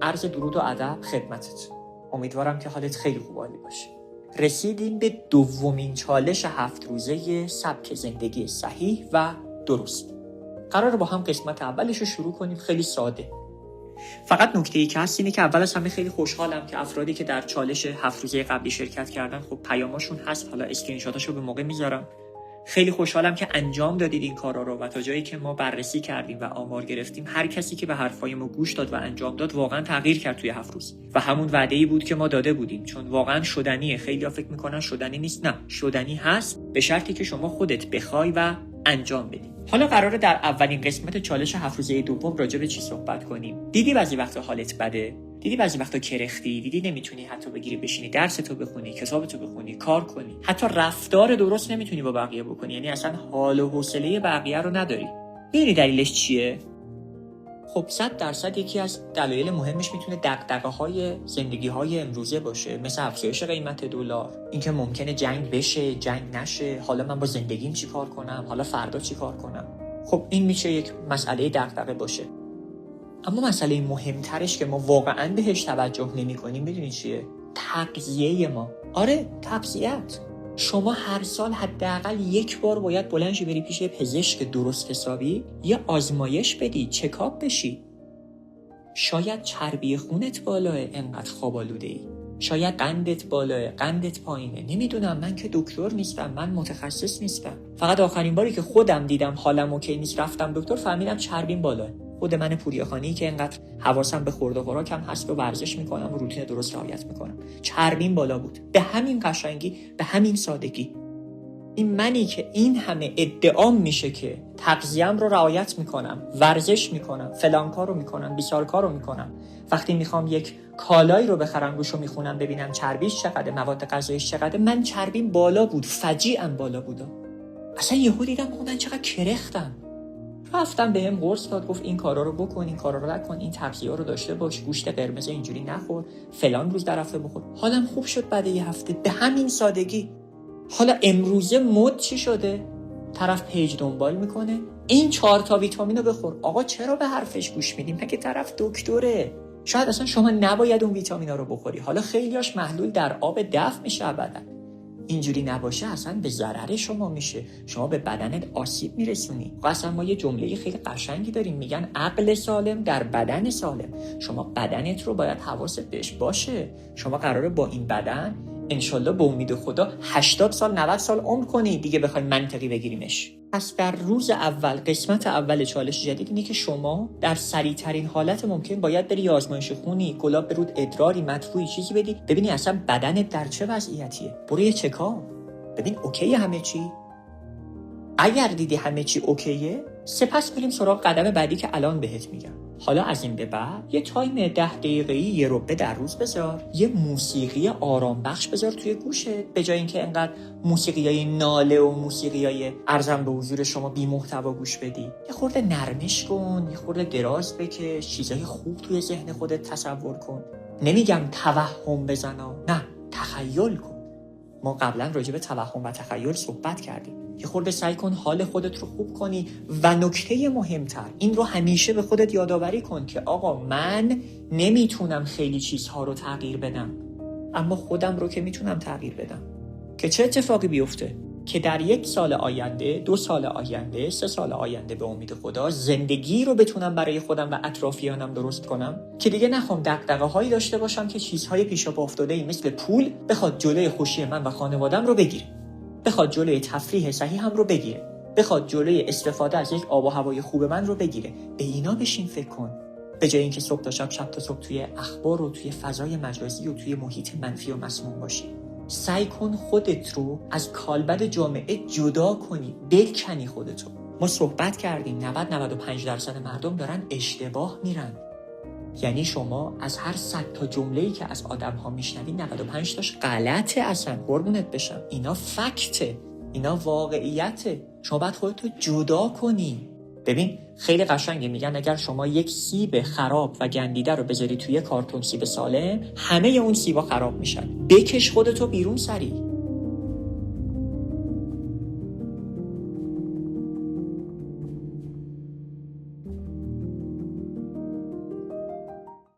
عرض درود و ادب خدمتت. امیدوارم که حالت خیلی خوب عالی باشه. رسیدیم به دومین چالش 7 روزه سبک زندگی صحیح و درست. قراره با هم قسمت اولش رو شروع کنیم. خیلی ساده. فقط نکته‌ای که هست اینه که اول از همه خیلی خوشحالم که افرادی که در چالش 7 روزه قبلی شرکت کردن خب پیاماشون هست، حالا اسکرین شاتاشو به موقع میذارم. خیلی خوشحالم که انجام دادید این کارا رو و تا جایی که ما بررسی کردیم و آمار گرفتیم هر کسی که به حرفای ما گوش داد و انجام داد واقعا تغییر کرد توی 7 روز و همون وعده‌ای بود که ما داده بودیم، چون واقعا شدنیه. خیلی‌ها فکر میکنن شدنی نیست. نه، شدنی هست به شرطی که شما خودت بخوای و انجام بدی. حالا قراره در اولین قسمت چالش 7 روزه دوم راجع به چی صحبت کنیم. دیدی بعضی وقتا حالت بده؟ دیدی بعضی وقتا کرختی؟ دیدی نمیتونی حتی بگیری بشینی درستو بخونی، کتابتو بخونی، کار کنی، حتی رفتار درست نمیتونی با بقیه بکنی، یعنی اصلا حال و حوصله بقیه رو نداری. میدونی دلیلش چیه؟ خب 100% یکی از دلایل مهمش میتونه دغدغه‌های زندگی‌های امروزه باشه، مثل افزایش قیمت دلار، اینکه ممکنه جنگ بشه، جنگ نشه، حالا من با زندگیم چیکار کنم، حالا فردا چیکار کنم. خب این میشه یک مسئله دغدغه باشه. اما مسئله مهمترش که ما واقعاً بهش توجه نمی‌کنیم میدونی چیه؟ تغذیه ما. آره، تغذیه‌ات. شما هر سال حداقل یک بار باید بلند شی بری پیش پزشک درست حسابی، یه آزمایش بدی، چکاپ بشی. شاید چربی خونت بالاه، انقدر خواب آلوده‌ای. شاید قندت بالاه، قندت پایینه. نمیدونم، من که دکتر نیستم، من متخصص نیستم. فقط آخرین باری که خودم دیدم حالم اوکی نیست رفتم دکتر فهمیدم چربیم بالاه. خود من پوریاخانی که انقدر حواسم به خورد و خوراکم هست و ورزش میکنم و روتین درست رعایت میکنم، چربیم بالا بود. به همین قشنگی، به همین سادگی. این منی که این همه ادعام میشه که تغذیه‌ام رو رعایت میکنم، ورزش میکنم، فلان کارو میکنم، بیسار کارو میکنم، وقتی میخوام یک کالایی رو بخرم روشو میخونم ببینم چربیش چقدره، مواد غذاییش چقدره، من چربیم بالا بود، فجیعاً بالا بود. اصلا یهو دیدم من چقدر کرختم. رفتم بهم قرص داد، گفت این کارا رو بکن، این کارا رو نکن، این تغذیه رو داشته باش، گوشت قرمز اینجوری نخور، فلان روز در هفته بخور. حالم خوب شد بعد یه هفته، به همین سادگی. حالا امروزه مد چی شده؟ طرف پیج دنبال میکنه این 4 تا ویتامینو بخور. آقا چرا به حرفش گوش میدیم؟ مگه طرف دکتره؟ شاید اصلا شما نباید اون ویتامینا رو بخوری. حالا خیلیاش محلول در آب دفع میشه ابدا. اینجوری نباشه اصلا به ضرر شما میشه، شما به بدنت آسیب میرسونی. اصلا ما یه جمله خیلی قشنگی داریم، میگن عقل سالم در بدن سالم. شما بدنت رو باید حواست بهش باشه. شما قراره با این بدن انشالله به امید خدا 80 سال 90 سال عمر کنی دیگه بخوای منطقی بگیریمش. پس در روز اول، قسمت اول چالش جدید اینه که شما در سریع‌ترین حالت ممکن باید بری آزمایش خونی، گلاب برود، ادراری، مدفوعی چیزی بدی ببینی اصلا بدنت در چه وضعیتیه. برو یه چکاپ ببین اوکیه همه چی. اگر دیدی همه چی اوکیه، سپس بریم سراغ قدم بعدی که الان بهت میگم. حالا از این به بعد یه تایم 10 دقیقه‌ای، یه ربع در روز بذار، یه موسیقی آرام بخش بذار توی گوشت، به جای اینکه انقدر موسیقیای ناله و موسیقیای ارزم به حضور شما بی محتوا گوش بدی. یه خورده نرمش کن، یه خورده دراز بکش، چیزای خوب توی ذهن خودت تصور کن. نمیگم توهم بزنا، نه، تخیل کن. ما قبلا راجع به توهم و تخیل صحبت کردیم. یه خورده سعی کن حال خودت رو خوب کنی و نکته مهمتر این رو همیشه به خودت یادآوری کن که آقا من نمیتونم خیلی چیزها رو تغییر بدم، اما خودم رو که میتونم تغییر بدم. که چه اتفاقی بیفته؟ که در 1 سال آینده، 2 سال آینده، 3 سال آینده به امید خدا زندگی رو بتونم برای خودم و اطرافیانم درست کنم که دیگه نخوام دغدغه‌هایی داشته باشم که چیزهای پیش پا افتاده‌ای مثل پول بخواد جلوی خوشی من و خانواده‌ام رو بگیره، بخواد جلوی تفریح صحیحم رو بگیره، بخواد جلوی استفاده از یک آب و هوای خوب من رو بگیره. به اینا بشین فکر کن، به جای اینکه صبح تا شب، شب تا صبح توی اخبار و توی فضای مجازی و توی محیط منفی و مسموم باشی. سعی کن خودت رو از کالبد جامعه جدا کنی، بکنی خودتو. ما صحبت کردیم 90-95% مردم دارن اشتباه میرن. یعنی شما از هر 100 تا جمله‌ای که از آدم‌ها میشنوی 95 تاش غلطه. اصلا قربونت بشم، اینا فکته، اینا واقعیته. شما باید خودتو جدا کنی. ببین خیلی قشنگه، میگن اگر شما یک سیب خراب و گندیده رو بذاری توی کارتون سیب سالم، همه اون سیبا خراب میشن. بکش خودتو بیرون سریع.